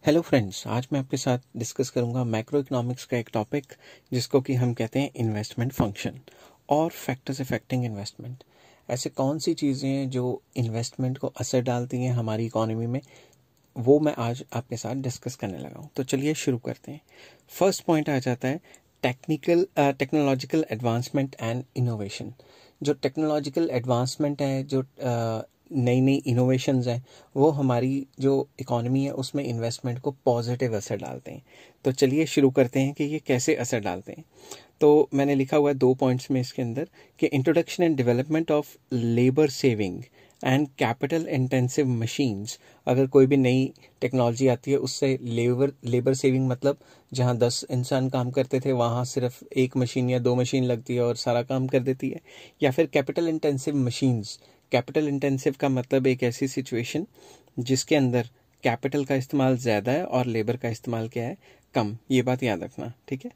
Hello friends, आज मैं आपके साथ डिस्कस करूंगा मैक्रो इकोनॉमिक्स का एक टॉपिक जिसको कि हम कहते हैं इन्वेस्टमेंट फंक्शन और फैक्टर्स अफेक्टिंग इन्वेस्टमेंट। ऐसे कौन सी चीज़ें हैं जो इन्वेस्टमेंट को असर डालती हैं हमारी इकोनॉमी में, वो मैं आज आपके साथ डिस्कस करने लगा हूँ। तो चलिए शुरू करते हैं। फर्स्ट पॉइंट आ जाता है टेक्नोलॉजिकल एडवांसमेंट एंड इनोवेशन। जो टेक्नोलॉजिकल एडवांसमेंट है, जो नई नई इनोवेशंस हैं, वो हमारी जो इकोनॉमी है उसमें इन्वेस्टमेंट को पॉजिटिव असर डालते हैं। तो चलिए शुरू करते हैं कि ये कैसे असर डालते हैं। तो मैंने लिखा हुआ है 2 पॉइंट्स में इसके अंदर कि introduction and development of labour saving and capital intensive machines. अगर कोई भी नई टेक्नोलॉजी आती है उससे लेबर सेविंग मतलब जहाँ 10 इंसान काम करते थे वहाँ सिर्फ एक मशीन या 2 मशीन लगती है और सारा काम कर देती है। या फिर capital intensive machines. Capital intensive का मतलब एक ऐसी सिचुएशन जिसके अंदर कैपिटल का इस्तेमाल ज़्यादा है और लेबर का इस्तेमाल क्या है, कम। ये बात याद रखना, ठीक है।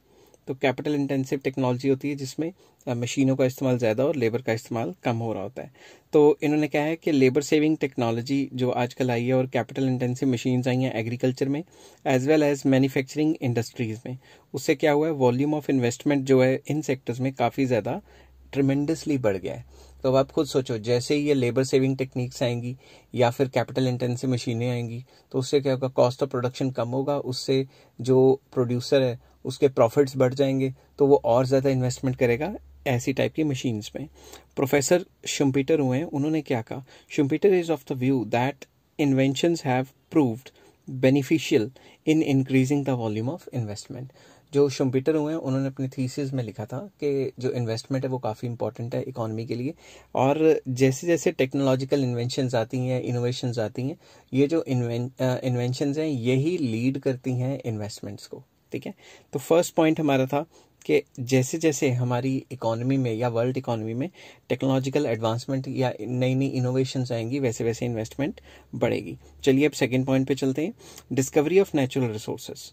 तो कैपिटल इंटेंसिव टेक्नोलॉजी होती है जिसमें मशीनों का इस्तेमाल ज़्यादा और लेबर का इस्तेमाल कम हो रहा होता है। तो इन्होंने कहा है कि लेबर सेविंग टेक्नोलॉजी जो आजकल आई है और कैपिटल इंटेंसिव मशीन्स आई हैं एग्रीकल्चर में as well as manufacturing industries में, उससे क्या हुआ है, वॉल्यूम ऑफ इन्वेस्टमेंट जो है इन सेक्टर्स में काफ़ी ज़्यादा ट्रिमेंडसली बढ़ गया है। तो अब आप खुद सोचो, जैसे ही ये लेबर सेविंग टेक्निक्स आएंगी या फिर कैपिटल इंटेंसिव मशीनें आएंगी तो उससे क्या होगा, कॉस्ट ऑफ प्रोडक्शन कम होगा, उससे जो प्रोड्यूसर है उसके प्रॉफिट्स बढ़ जाएंगे, तो वो और ज़्यादा इन्वेस्टमेंट करेगा ऐसी टाइप की मशीन्स में। प्रोफेसर शुम्पीटर हुए हैं, उन्होंने क्या कहा, Schumpeter is of the view that inventions have proved beneficial in increasing the volume of investment. जो शुम्पीटर हुए हैं उन्होंने अपने थीसिस में लिखा था कि जो इन्वेस्टमेंट है वो काफ़ी इंपॉर्टेंट है इकोनॉमी के लिए, और जैसे जैसे टेक्नोलॉजिकल इन्वेंशंस आती हैं, इनोवेशंस आती हैं, ये जो इन्वेंशंस हैं यही लीड करती हैं इन्वेस्टमेंट्स को, ठीक है। तो फर्स्ट पॉइंट हमारा था कि जैसे जैसे हमारी इकोनॉमी में या वर्ल्ड इकोनॉमी में टेक्नोलॉजिकल एडवांसमेंट या नई नई इनोवेशंस आएंगी वैसे वैसे इन्वेस्टमेंट बढ़ेगी। चलिए अब सेकंड पॉइंट पे चलते हैं, डिस्कवरी ऑफ नेचुरल रिसोर्सेज।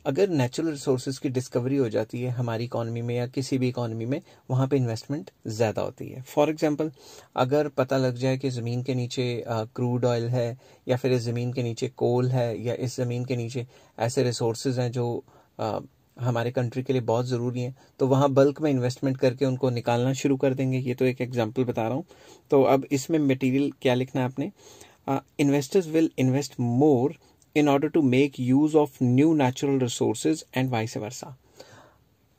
अगर नेचुरल रिसोर्सेज की डिस्कवरी हो जाती है हमारी इकोनॉमी में या किसी भी इकोनॉमी में, वहाँ पे इन्वेस्टमेंट ज़्यादा होती है। फॉर एग्जांपल, अगर पता लग जाए कि ज़मीन के नीचे क्रूड ऑयल है, या फिर इस ज़मीन के नीचे कोल है, या इस ज़मीन के नीचे ऐसे रिसोर्सेज हैं जो हमारे कंट्री के लिए बहुत ज़रूरी हैं, तो वहाँ बल्क में इन्वेस्टमेंट करके उनको निकालना शुरू कर देंगे। ये तो एक एग्जाम्पल बता रहा हूँ। तो अब इसमें मटीरियल क्या लिखना है आपने, investors will invest more in order to make use of new natural resources and vice versa।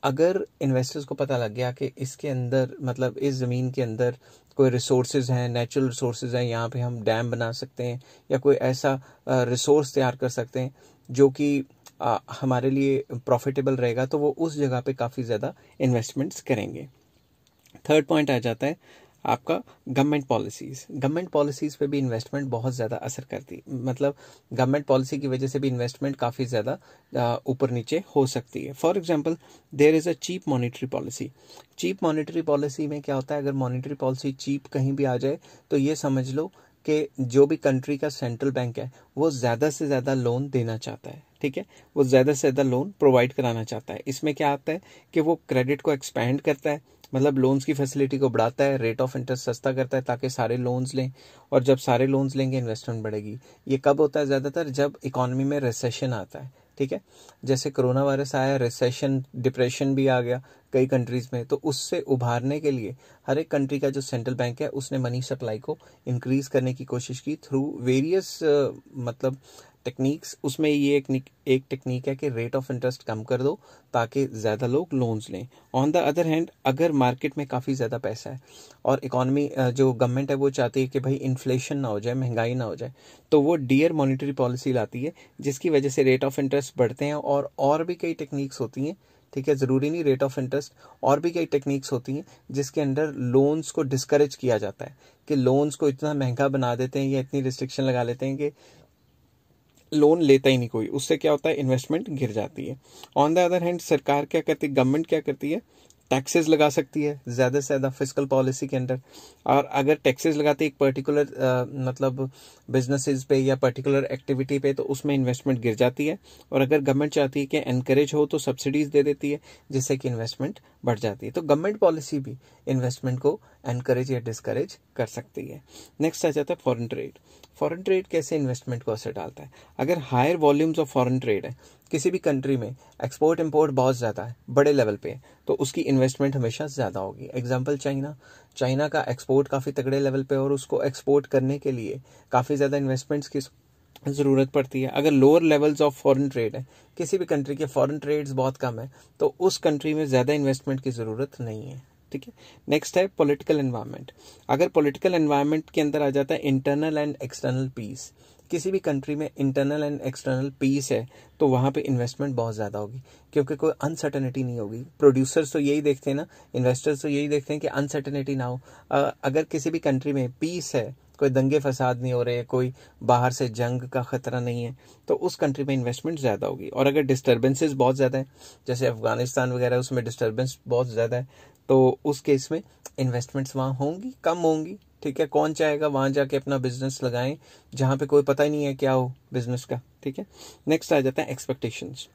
अगर इन्वेस्टर्स को पता लग गया कि इसके अंदर मतलब इस ज़मीन के अंदर कोई रिसोर्सेज हैं, नेचुरल रिसोर्सेज हैं, यहाँ पे हम डैम बना सकते हैं या कोई ऐसा रिसोर्स तैयार कर सकते हैं जो कि हमारे लिए प्रॉफिटेबल रहेगा, तो वो उस जगह पे काफ़ी ज़्यादा इन्वेस्टमेंट्स करेंगे। थर्ड पॉइंट आ जाता है आपका गवर्नमेंट पॉलिसीज़। गवर्नमेंट पॉलिसीज़ पे भी इन्वेस्टमेंट बहुत ज़्यादा असर करती है, मतलब गवर्नमेंट पॉलिसी की वजह से भी इन्वेस्टमेंट काफ़ी ज़्यादा ऊपर नीचे हो सकती है। For example, there is a cheap monetary policy. Cheap monetary policy में क्या होता है, अगर मॉनेटरी पॉलिसी चीप कहीं भी आ जाए तो ये समझ लो कि जो भी कंट्री का सेंट्रल बैंक है वो ज़्यादा से ज़्यादा लोन देना चाहता है, ठीक है, वो ज़्यादा से ज़्यादा लोन प्रोवाइड कराना चाहता है। इसमें क्या आता है कि वो क्रेडिट को एक्सपैंड करता है, मतलब लोन्स की फैसिलिटी को बढ़ाता है, रेट ऑफ इंटरेस्ट सस्ता करता है ताकि सारे लोन्स लें, और जब सारे लोन्स लेंगे इन्वेस्टमेंट बढ़ेगी। ये कब होता है ज़्यादातर, जब इकोनॉमी में रिसेशन आता है, ठीक है। जैसे कोरोना वायरस आया, रिसेशन, डिप्रेशन भी आ गया कई कंट्रीज़ में, तो उससे उभारने के लिए हर एक कंट्री का जो सेंट्रल बैंक है उसने मनी सप्लाई को इंक्रीज़ करने की कोशिश की थ्रू वेरियस मतलब टेक्निक्स। उसमें ये एक टेक्निक है कि रेट ऑफ इंटरेस्ट कम कर दो ताकि ज़्यादा लोग लोन्स लें। ऑन द अदर हैंड, अगर मार्केट में काफ़ी ज़्यादा पैसा है और इकोनॉमी जो गवर्नमेंट है वो चाहती है कि भाई इन्फ्लेशन ना हो जाए, महंगाई ना हो जाए, तो वो डियर मॉनेटरी पॉलिसी लाती है जिसकी वजह से रेट ऑफ इंटरेस्ट बढ़ते हैं। और भी कई टेक्निक्स होती हैं, ठीक है, ज़रूरी नहीं रेट ऑफ इंटरेस्ट, और भी कई टेक्निक्स होती हैं जिसके अंडर लोन्स को डिस्करेज किया जाता है कि लोन्स को इतना महंगा बना देते हैं या इतनी रिस्ट्रिक्शन लगा लेते हैं कि लोन लेता ही नहीं कोई। उससे क्या होता है, इन्वेस्टमेंट गिर जाती है। ऑन द अदर हैंड सरकार क्या करती है, गवर्नमेंट क्या करती है, टैक्सेस लगा सकती है ज़्यादा से ज़्यादा फिस्कल पॉलिसी के अंडर, और अगर टैक्सेस लगाती है एक पर्टिकुलर मतलब बिजनेसेस पे या पर्टिकुलर एक्टिविटी पे, तो उसमें इन्वेस्टमेंट गिर जाती है। और अगर गवर्नमेंट चाहती है कि एनकरेज हो तो सब्सिडीज दे देती है, जिससे कि इन्वेस्टमेंट बढ़ जाती है। तो गवर्नमेंट पॉलिसी भी इन्वेस्टमेंट को एनकरेज या डिस्करेज कर सकती है। नेक्स्ट आ जाता है फॉरेन ट्रेड। फॉरेन ट्रेड कैसे इन्वेस्टमेंट को असर डालता है? अगर higher volumes of foreign trade है, किसी भी कंट्री में एक्सपोर्ट इंपोर्ट बहुत ज़्यादा है, बड़े लेवल पे है, तो उसकी इन्वेस्टमेंट हमेशा ज़्यादा होगी। एग्जांपल चाइना का एक्सपोर्ट काफ़ी तगड़े लेवल पे, और उसको एक्सपोर्ट करने के लिए काफ़ी ज़्यादा इन्वेस्टमेंट्स की ज़रूरत पड़ती है। अगर lower levels of foreign trade है, किसी भी कंट्री के फॉरेन ट्रेड्स बहुत कम है, तो उस कंट्री में ज़्यादा इन्वेस्टमेंट की ज़रूरत नहीं है। ठीक है। नेक्स्ट है पॉलिटिकल एनवायरनमेंट। अगर पॉलिटिकल एनवायरनमेंट के अंदर आ जाता है इंटरनल एंड एक्सटर्नल पीस, किसी भी कंट्री में इंटरनल एंड एक्सटर्नल पीस है, तो वहाँ पे इन्वेस्टमेंट बहुत ज़्यादा होगी, क्योंकि कोई अनसर्टेनिटी नहीं होगी। प्रोड्यूसर्स तो यही देखते हैं ना, इन्वेस्टर्स तो यही देखते हैं कि अनसर्टेनिटी ना हो। अगर किसी भी कंट्री में पीस है, कोई दंगे फसाद नहीं हो रहे, कोई बाहर से जंग का खतरा नहीं है, तो उस कंट्री में इन्वेस्टमेंट ज़्यादा होगी। और अगर डिस्टर्बेंसेस बहुत ज़्यादा है, जैसे अफगानिस्तान वगैरह, उसमें डिस्टर्बेंस बहुत ज़्यादा है, तो उस केस में इन्वेस्टमेंट्स वहाँ होंगी, कम होंगी। ठीक है। कौन चाहेगा वहाँ जाके अपना बिजनेस लगाएं जहाँ पे कोई पता ही नहीं है क्या हो बिजनेस का। ठीक है। नेक्स्ट आ जाता है एक्सपेक्टेशंस।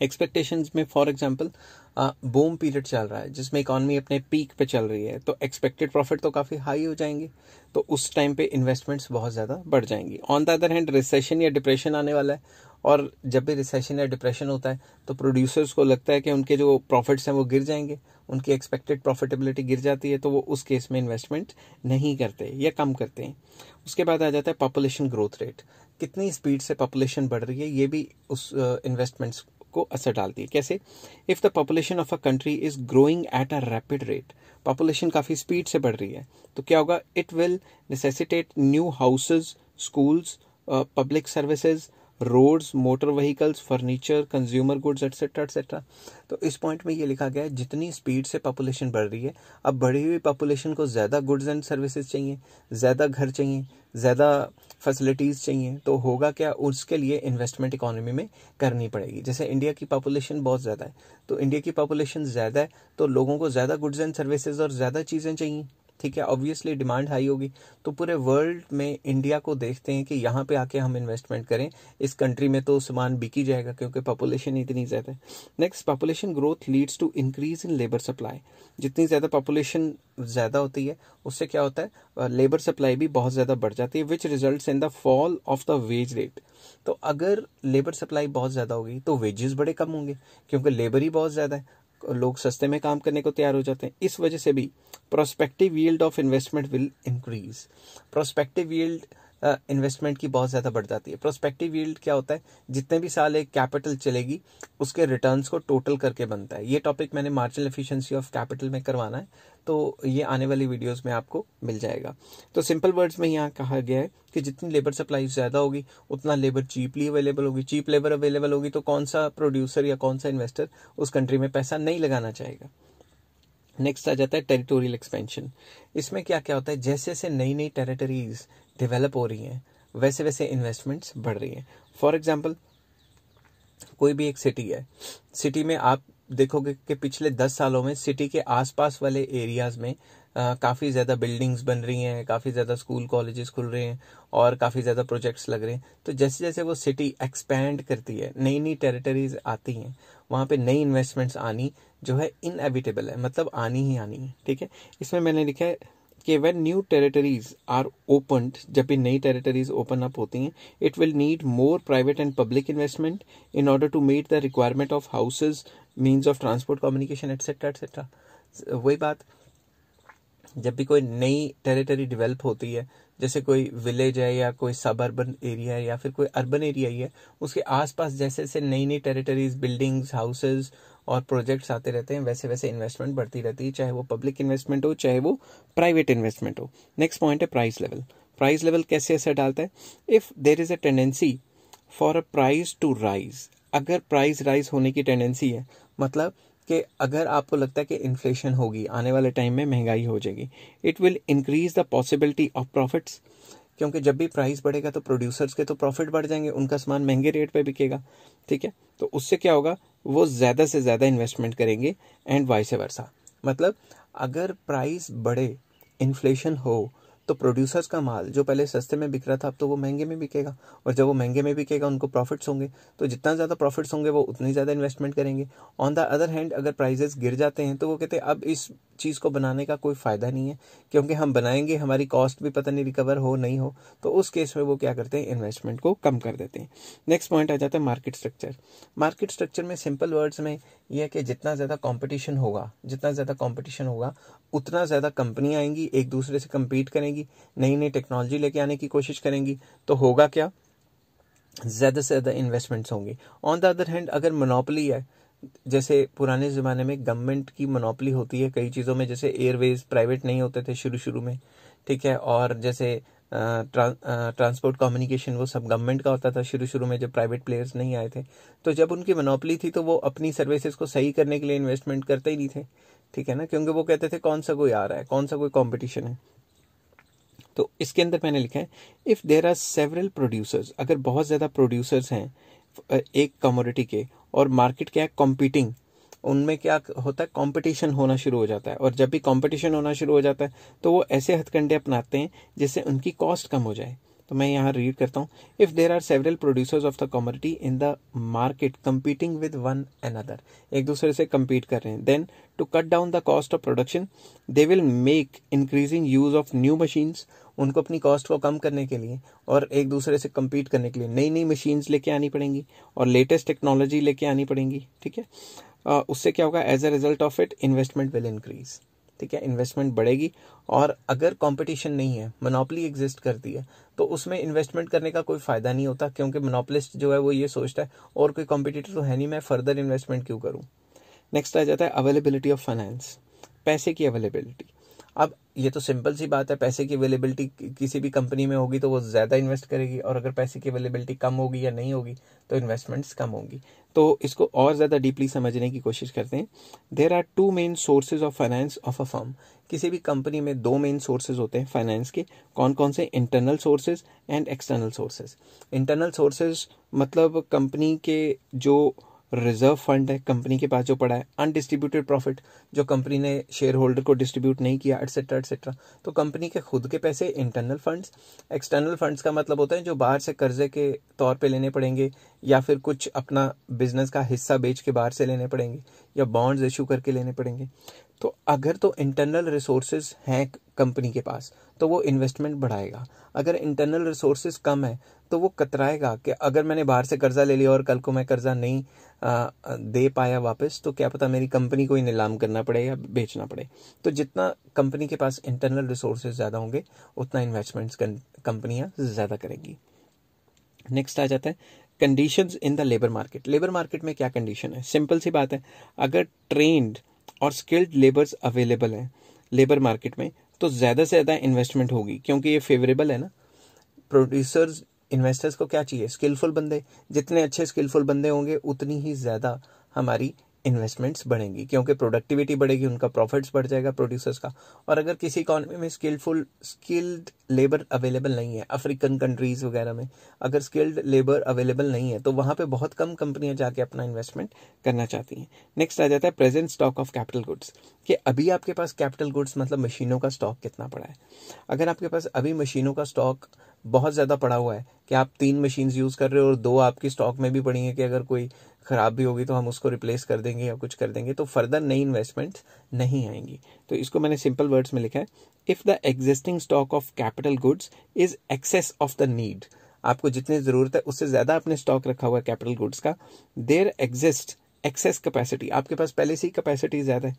एक्सपेक्टेशंस में फॉर एग्जांपल बूम पीरियड चल रहा है, जिसमें इकॉनमी अपने पीक पे चल रही है, तो एक्सपेक्टेड प्रॉफिट तो काफ़ी हाई हो जाएंगे, तो उस टाइम पे इन्वेस्टमेंट्स बहुत ज़्यादा बढ़ जाएंगी। On the other hand recession या डिप्रेशन आने वाला है, और जब भी रिसेशन या डिप्रेशन होता है, तो प्रोड्यूसर्स को लगता है कि उनके जो प्रॉफिट्स हैं वो गिर जाएंगे, उनकी एक्सपेक्टेड प्रॉफिटेबिलिटी गिर जाती है, तो वो उस केस में इन्वेस्टमेंट नहीं करते या कम करते हैं। उसके बाद आ जाता है पॉपुलेशन ग्रोथ रेट। कितनी स्पीड से पॉपुलेशन बढ़ रही है, ये भी उस इन्वेस्टमेंट्स को असर डालती है। कैसे? If the population of a country is growing at a rapid rate, population काफी स्पीड से बढ़ रही है, तो क्या होगा? It will necessitate new houses, schools, public services, roads, motor vehicles, furniture, consumer goods etcetera etcetera. तो इस पॉइंट में ये लिखा गया है, जितनी स्पीड से पॉपुलेशन बढ़ रही है, अब बढ़ी हुई पॉपुलेशन को ज़्यादा गुड्स एंड सर्विसेज चाहिए, ज़्यादा घर चाहिए, ज़्यादा फैसिलिटीज़ चाहिए, तो होगा क्या? उसके लिए इन्वेस्टमेंट इकोनॉमी में करनी पड़ेगी। जैसे इंडिया की पॉपुलेशन बहुत ज़्यादा है, तो इंडिया की पॉपुलेशन ज़्यादा है, तो लोगों को ज़्यादा गुड्स एंड सर्विसेज और ज़्यादा चीज़ें चाहिए। ठीक है। ऑब्वियसली डिमांड हाई होगी, तो पूरे वर्ल्ड में इंडिया को देखते हैं कि यहाँ पे आके हम इन्वेस्टमेंट करें, इस कंट्री में तो सामान बिक ही जाएगा, क्योंकि पॉपुलेशन इतनी ज़्यादा है। Next, population growth leads to increase in labour supply. जितनी ज़्यादा पॉपुलेशन ज़्यादा होती है, उससे क्या होता है? लेबर सप्लाई भी बहुत ज़्यादा बढ़ जाती है, which results in the fall of the wage rate. तो अगर लेबर सप्लाई बहुत ज़्यादा होगी, तो वेजेस बड़े कम होंगे, क्योंकि लेबर ही बहुत ज़्यादा है, लोग सस्ते में काम करने को तैयार हो जाते हैं। इस वजह से भी prospective yield of investment will increase. Prospective yield investment की बहुत ज़्यादा बढ़ जाती है। प्रोस्पेक्टिव यील्ड क्या होता है? जितने भी साल एक कैपिटल चलेगी, उसके रिटर्न्स को टोटल करके बनता है। ये टॉपिक मैंने मार्जिनल एफिशिएंसी ऑफ कैपिटल में करवाना है, तो ये आने वाली वीडियोस में आपको मिल जाएगा। तो सिंपल वर्ड्स में यहाँ कहा गया है कि जितनी लेबर सप्लाई ज़्यादा होगी, उतना लेबर चीपली अवेलेबल होगी। चीप लेबर अवेलेबल होगी, तो कौन सा प्रोड्यूसर या कौन सा इन्वेस्टर उस कंट्री में पैसा नहीं लगाना चाहेगा। नेक्स्ट आ जाता है टेरिटोरियल एक्सपेंशन। इसमें क्या क्या होता है? जैसे जैसे नई नई टेरिटरीज डेवलप हो रही हैं, वैसे वैसे इन्वेस्टमेंट्स बढ़ रही हैं। फॉर एग्जांपल, कोई भी एक सिटी है, सिटी में आप देखोगे कि पिछले 10 सालों में सिटी के आसपास वाले एरियाज में काफ़ी ज़्यादा बिल्डिंग्स बन रही हैं, काफ़ी ज़्यादा स्कूल कॉलेजेस खुल रहे हैं, और काफ़ी ज़्यादा प्रोजेक्ट्स लग रहे हैं। तो जैसे जैसे वो सिटी एक्सपैंड करती है, नई नई टेरिटरीज आती हैं, वहाँ पे नई इन्वेस्टमेंट्स आनी जो है इनएविटेबल है, मतलब आनी ही आनी है। ठीक है। इसमें मैंने लिखा है कि when new territories are opened, जब भी नई टेरिटरीज ओपन अप होती हैं, it will need more private and public investment in order to meet the requirement of houses, means of transport, communication etcetera etcetera. वही बात, जब भी कोई नई टेरिटरी डेवलप होती है, जैसे कोई विलेज है या कोई सब अर्बन एरिया है या फिर कोई अर्बन एरिया ही है, उसके आसपास जैसे जैसे नई नई टेरिटरीज, बिल्डिंग्स, हाउसेज और प्रोजेक्ट्स आते रहते हैं, वैसे वैसे इन्वेस्टमेंट बढ़ती रहती है, चाहे वो पब्लिक इन्वेस्टमेंट हो, चाहे वो प्राइवेट इन्वेस्टमेंट हो। नेक्स्ट पॉइंट है प्राइस लेवल। प्राइस लेवल कैसे असर डालता है? If there is a tendency for a price to rise, अगर प्राइस राइज होने की टेंडेंसी है, मतलब कि अगर आपको लगता है कि इन्फ्लेशन होगी, आने वाले टाइम में महंगाई हो जाएगी, it will increase the possibility of profits. क्योंकि जब भी प्राइस बढ़ेगा तो प्रोड्यूसर्स के तो प्रॉफिट बढ़ जाएंगे, उनका सामान महंगे रेट पे बिकेगा, ठीक है। तो उससे क्या होगा, वो ज़्यादा से ज़्यादा इन्वेस्टमेंट करेंगे एंड वाइस वर्सा। मतलब अगर प्राइस बढ़े, इन्फ्लेशन हो, तो प्रोड्यूसर्स का माल जो पहले सस्ते में बिक रहा था अब तो वो महंगे में बिकेगा, और जब वो महंगे में बिकेगा उनको प्रॉफिट्स होंगे, तो जितना ज़्यादा प्रॉफिट्स होंगे वो उतनी ज़्यादा इन्वेस्टमेंट करेंगे। ऑन द अदर हैंड अगर प्राइजेस गिर जाते हैं तो वो कहते हैं अब इस चीज़ को बनाने का कोई फ़ायदा नहीं है, क्योंकि हम बनाएंगे हमारी कॉस्ट भी पता नहीं रिकवर हो नहीं हो, तो उस केस में वो क्या करते हैं, इन्वेस्टमेंट को कम कर देते हैं। नेक्स्ट पॉइंट आ जाता है मार्केट स्ट्रक्चर। मार्केट स्ट्रक्चर में सिंपल वर्ड्स में ये है कि जितना ज़्यादा कंपटीशन होगा उतना ज़्यादा कंपनियां आएंगी, एक दूसरे से कम्पीट करेंगी, नई नई टेक्नोलॉजी लेके आने की कोशिश करेंगी, तो होगा क्या, ज़्यादा से ज़्यादा इन्वेस्टमेंट्स होंगी। ऑन द अदर हैंड अगर मोनोपोली है, जैसे पुराने ज़माने में गवर्नमेंट की मोनोपोली होती है कई चीज़ों में, जैसे एयरवेज प्राइवेट नहीं होते थे शुरू में, ठीक है, और जैसे ट्रांसपोर्ट कम्युनिकेशन वो सब गवर्नमेंट का होता था शुरू में जब प्राइवेट प्लेयर्स नहीं आए थे। तो जब उनकी मोनोपोली थी तो वो अपनी सर्विसेज को सही करने के लिए इन्वेस्टमेंट करते ही नहीं थे, ठीक है ना, क्योंकि वो कहते थे कौन सा कोई आ रहा है, कौन सा कोई कंपटीशन है। तो इसके अंदर मैंने लिखा है if there are several producers, अगर बहुत ज़्यादा प्रोड्यूसर्स हैं एक कमोडिटी के और मार्केट क्या है कॉम्पिटिंग, उनमें क्या होता है, कंपटीशन होना शुरू हो जाता है, और जब भी कंपटीशन होना शुरू हो जाता है तो वो ऐसे हथकंडे अपनाते हैं जिससे उनकी कॉस्ट कम हो जाए। तो मैं यहाँ रीड करता हूँ, if there are several producers of the commodity in the market competing with one another, एक दूसरे से compete कर रहे हैं, then to cut down the cost of production they will make increasing use of new machines, उनको अपनी cost को कम करने के लिए और एक दूसरे से compete करने के लिए नई नई मशीन्स लेके आनी पड़ेंगी और लेटेस्ट टेक्नोलॉजी लेके आनी पड़ेंगी, ठीक है। उससे क्या होगा, as a result of it investment will increase, ठीक है, इन्वेस्टमेंट बढ़ेगी। और अगर कंपटीशन नहीं है, मोनोपोली एग्जिस्ट करती है, तो उसमें इन्वेस्टमेंट करने का कोई फ़ायदा नहीं होता, क्योंकि मोनोपोलिस्ट जो है वो ये सोचता है और कोई कॉम्पिटिटर तो है नहीं, मैं फर्दर इन्वेस्टमेंट क्यों करूँ। नेक्स्ट आ जाता है अवेलेबिलिटी ऑफ फाइनेंस, पैसे की अवेलेबिलिटी। अब ये तो सिंपल सी बात है, पैसे की अवेलेबिलिटी किसी भी कंपनी में होगी तो वो ज़्यादा इन्वेस्ट करेगी, और अगर पैसे की अवेलेबिलिटी कम होगी या नहीं होगी तो इन्वेस्टमेंट्स कम होंगी। तो इसको और ज़्यादा डीपली समझने की कोशिश करते हैं। There are two main sources of finance of a firm, किसी भी कंपनी में दो मेन सोर्सेज होते हैं फाइनेंस के। कौन कौन से, internal sources and external sources. Internal sources मतलब कंपनी के जो रिजर्व फंड है कंपनी के पास जो पड़ा है, अनडिस्ट्रीब्यूटेड प्रॉफिट जो कंपनी ने शेयर होल्डर को डिस्ट्रीब्यूट नहीं किया, एटसेट्रा एटसेट्रा, तो कंपनी के खुद के पैसे इंटरनल फंड्स। एक्सटर्नल फंड्स का मतलब होता है जो बाहर से कर्जे के तौर पे लेने पड़ेंगे, या फिर कुछ अपना बिजनेस का हिस्सा बेच के बाहर से लेने पड़ेंगे, या बॉन्ड्स इशू करके लेने पड़ेंगे। तो अगर तो इंटरनल रिसोर्सेज हैं कंपनी के पास तो वो इन्वेस्टमेंट बढ़ाएगा। अगर इंटरनल रिसोर्सेज कम है तो वो कतराएगा कि अगर मैंने बाहर से कर्जा ले लिया और कल को मैं कर्जा नहीं दे पाया वापस, तो क्या पता मेरी कंपनी को ही नीलाम करना पड़े या बेचना पड़े। तो जितना कंपनी के पास इंटरनल रिसोर्सेज ज़्यादा होंगे उतना इन्वेस्टमेंट्स कंपनियां ज़्यादा करेंगी। नेक्स्ट आ जाता है conditions in the labour market. Labour market में क्या कंडीशन है, सिंपल सी बात है, अगर ट्रेंड और स्किल्ड लेबर्स अवेलेबल हैं लेबर मार्केट में तो ज़्यादा से ज़्यादा इन्वेस्टमेंट होगी, क्योंकि ये फेवरेबल है ना। प्रोड्यूसर्स इन्वेस्टर्स को क्या चाहिए, स्किलफुल बंदे, जितने अच्छे स्किलफुल बंदे होंगे उतनी ही ज़्यादा हमारी इन्वेस्टमेंट्स बढ़ेंगी, क्योंकि प्रोडक्टिविटी बढ़ेगी, उनका प्रॉफिट्स बढ़ जाएगा प्रोड्यूसर्स का। और अगर किसी इकॉनमी में स्किल्ड लेबर अवेलेबल नहीं है, अफ्रीकन कंट्रीज़ वगैरह में अगर स्किल्ड लेबर अवेलेबल नहीं है तो वहाँ पे बहुत कम कंपनियां जाके अपना इन्वेस्टमेंट करना चाहती हैं। नेक्स्ट आ जाता है present stock of capital goods, कि अभी आपके पास कैपिटल गुड्स मतलब मशीनों का स्टॉक कितना पड़ा है। अगर आपके पास अभी मशीनों का स्टॉक बहुत ज़्यादा पड़ा हुआ है कि आप 3 मशीन्स यूज़ कर रहे हो और 2 आपकी स्टॉक में भी पड़ी हैं कि अगर कोई ख़राब भी होगी तो हम उसको रिप्लेस कर देंगे या कुछ कर देंगे, तो फर्दर नई इन्वेस्टमेंट्स नहीं आएंगी। तो इसको मैंने सिंपल वर्ड्स में लिखा है, if the existing stock of capital goods is excess of the need, आपको जितनी ज़रूरत है उससे ज़्यादा आपने स्टॉक रखा हुआ है कैपिटल गुड्स का, देयर एग्जिस्ट एक्सेस कैपेसिटी, आपके पास पहले से ही कैपेसिटी ज़्यादा है,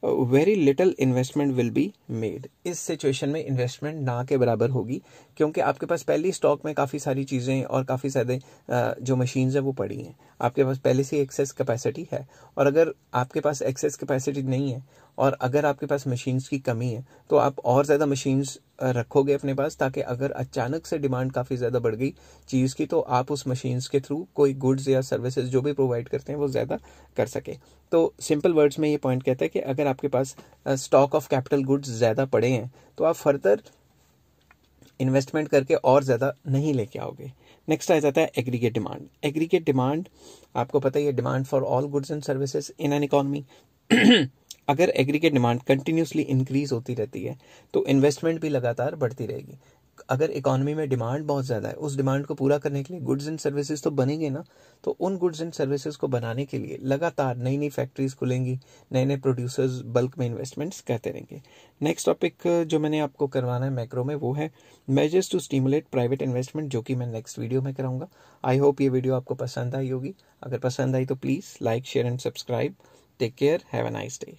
very little investment will be made. इस सिचुएशन में इन्वेस्टमेंट ना के बराबर होगी, क्योंकि आपके पास पहले स्टॉक में काफ़ी सारी चीज़ें और काफ़ी सारे जो मशीन्स हैं वो पड़ी हैं, आपके पास पहले से एक्सेस कैपेसिटी है। और अगर आपके पास एक्सेस कैपेसिटी नहीं है और अगर आपके पास मशीन्स की कमी है तो आप और ज़्यादा मशीन्स रखोगे अपने पास, ताकि अगर अचानक से डिमांड काफ़ी ज़्यादा बढ़ गई चीज़ की तो आप उस मशीन्स के थ्रू कोई गुड्स या सर्विसेज जो भी प्रोवाइड करते हैं वो ज़्यादा कर सके। तो सिंपल वर्ड्स में ये पॉइंट कहता है कि अगर आपके पास स्टॉक ऑफ कैपिटल गुड्स ज़्यादा पड़े हैं तो आप फर्दर इन्वेस्टमेंट करके और ज़्यादा नहीं लेके आओगे। नेक्स्ट आ जाता है एग्रीगेट डिमांड। एग्रीगेट डिमांड आपको पता ही है, demand for all goods and services in an economy. अगर एग्रीगेट डिमांड कंटिन्यूसली इंक्रीज होती रहती है तो इन्वेस्टमेंट भी लगातार बढ़ती रहेगी। अगर इकोनॉमी में डिमांड बहुत ज़्यादा है, उस डिमांड को पूरा करने के लिए गुड्स एंड सर्विसेज तो बनेंगे ना, तो उन गुड्स एंड सर्विसेज को बनाने के लिए लगातार नई नई फैक्ट्रीज खुलेंगी, नए नए प्रोड्यूसर्स बल्क में इन्वेस्टमेंट्स करते रहेंगे। नेक्स्ट टॉपिक जो मैंने आपको करवाना है मैक्रो में, वो है measures to stimulate private investment, जो कि मैं नेक्स्ट वीडियो में कराऊंगा। आई होप ये वीडियो आपको पसंद आई होगी। अगर पसंद आई तो please like, share and subscribe. Take care, have a nice day.